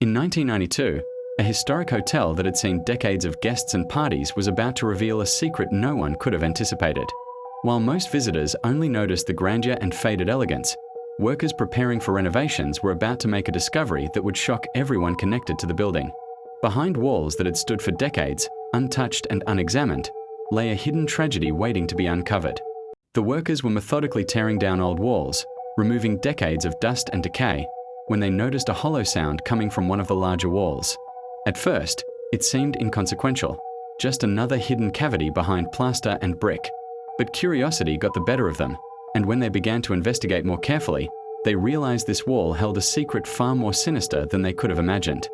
In 1992, a historic hotel that had seen decades of guests and parties was about to reveal a secret no one could have anticipated. While most visitors only noticed the grandeur and faded elegance, workers preparing for renovations were about to make a discovery that would shock everyone connected to the building. Behind walls that had stood for decades, untouched and unexamined, lay a hidden tragedy waiting to be uncovered. The workers were methodically tearing down old walls, removing decades of dust and decay, when they noticed a hollow sound coming from one of the larger walls. At first, it seemed inconsequential, just another hidden cavity behind plaster and brick. But curiosity got the better of them, and when they began to investigate more carefully, they realized this wall held a secret far more sinister than they could have imagined.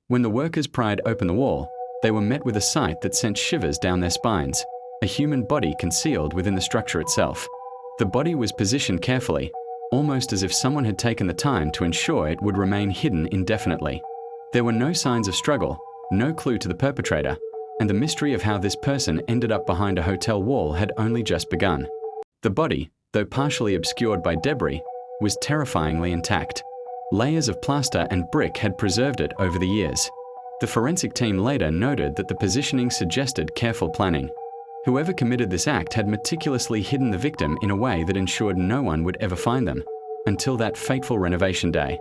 When the workers pried open the wall, they were met with a sight that sent shivers down their spines, a human body concealed within the structure itself. The body was positioned carefully, almost as if someone had taken the time to ensure it would remain hidden indefinitely. There were no signs of struggle, no clue to the perpetrator, and the mystery of how this person ended up behind a hotel wall had only just begun. The body, though partially obscured by debris, was terrifyingly intact. Layers of plaster and brick had preserved it over the years. The forensic team later noted that the positioning suggested careful planning. Whoever committed this act had meticulously hidden the victim in a way that ensured no one would ever find them, until that fateful renovation day.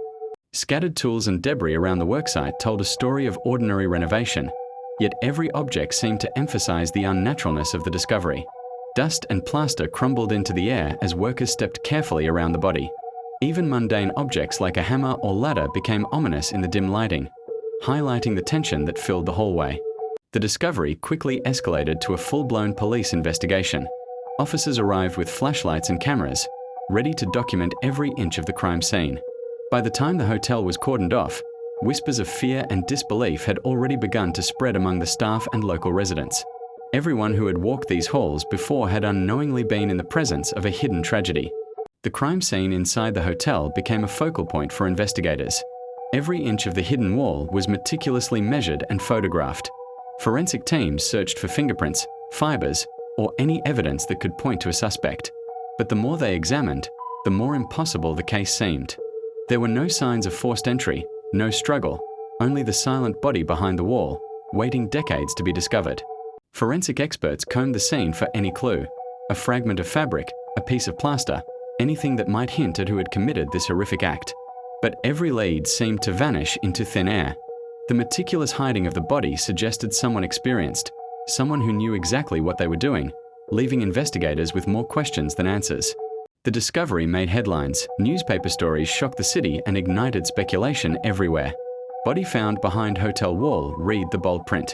Scattered tools and debris around the worksite told a story of ordinary renovation, yet every object seemed to emphasize the unnaturalness of the discovery. Dust and plaster crumbled into the air as workers stepped carefully around the body. Even mundane objects like a hammer or ladder became ominous in the dim lighting, highlighting the tension that filled the hallway. The discovery quickly escalated to a full-blown police investigation. Officers arrived with flashlights and cameras, ready to document every inch of the crime scene. By the time the hotel was cordoned off, whispers of fear and disbelief had already begun to spread among the staff and local residents. Everyone who had walked these halls before had unknowingly been in the presence of a hidden tragedy. The crime scene inside the hotel became a focal point for investigators. Every inch of the hidden wall was meticulously measured and photographed. Forensic teams searched for fingerprints, fibers, or any evidence that could point to a suspect. But the more they examined, the more impossible the case seemed. There were no signs of forced entry, no struggle, only the silent body behind the wall, waiting decades to be discovered. Forensic experts combed the scene for any clue, a fragment of fabric, a piece of plaster, anything that might hint at who had committed this horrific act. But every lead seemed to vanish into thin air. The meticulous hiding of the body suggested someone experienced, someone who knew exactly what they were doing, leaving investigators with more questions than answers. The discovery made headlines, newspaper stories shocked the city and ignited speculation everywhere. Body found behind hotel wall, read the bold print.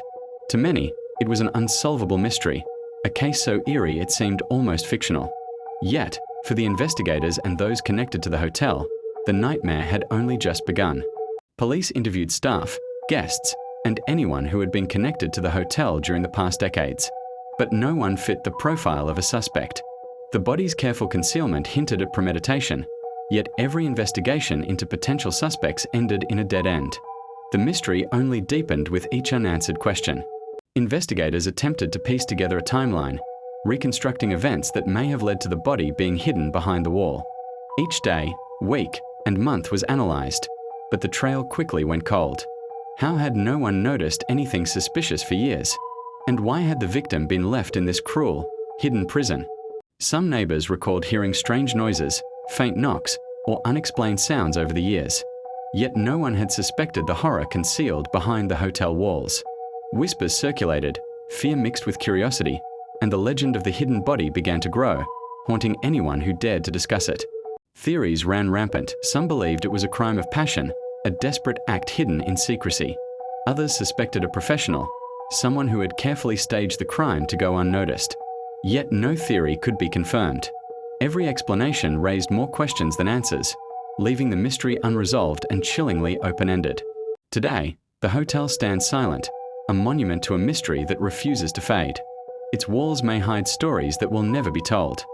To many, it was an unsolvable mystery, a case so eerie it seemed almost fictional. Yet, for the investigators and those connected to the hotel, the nightmare had only just begun. Police interviewed staff, guests, and anyone who had been connected to the hotel during the past decades. But no one fit the profile of a suspect. The body's careful concealment hinted at premeditation, yet every investigation into potential suspects ended in a dead end. The mystery only deepened with each unanswered question. Investigators attempted to piece together a timeline, reconstructing events that may have led to the body being hidden behind the wall. Each day, week, and month was analyzed, but the trail quickly went cold. How had no one noticed anything suspicious for years? And why had the victim been left in this cruel, hidden prison? Some neighbors recalled hearing strange noises, faint knocks, or unexplained sounds over the years. Yet no one had suspected the horror concealed behind the hotel walls. Whispers circulated, fear mixed with curiosity, and the legend of the hidden body began to grow, haunting anyone who dared to discuss it. Theories ran rampant. Some believed it was a crime of passion, a desperate act hidden in secrecy. Others suspected a professional, someone who had carefully staged the crime to go unnoticed. Yet no theory could be confirmed. Every explanation raised more questions than answers, leaving the mystery unresolved and chillingly open-ended. Today, the hotel stands silent, a monument to a mystery that refuses to fade. Its walls may hide stories that will never be told.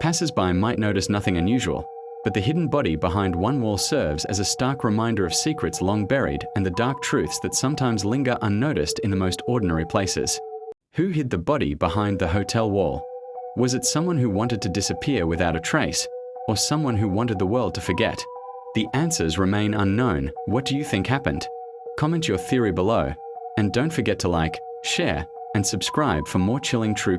Passers-by might notice nothing unusual, but the hidden body behind one wall serves as a stark reminder of secrets long buried and the dark truths that sometimes linger unnoticed in the most ordinary places. Who hid the body behind the hotel wall? Was it someone who wanted to disappear without a trace, or someone who wanted the world to forget? The answers remain unknown. What do you think happened? Comment your theory below, and don't forget to like, share, and subscribe for more chilling true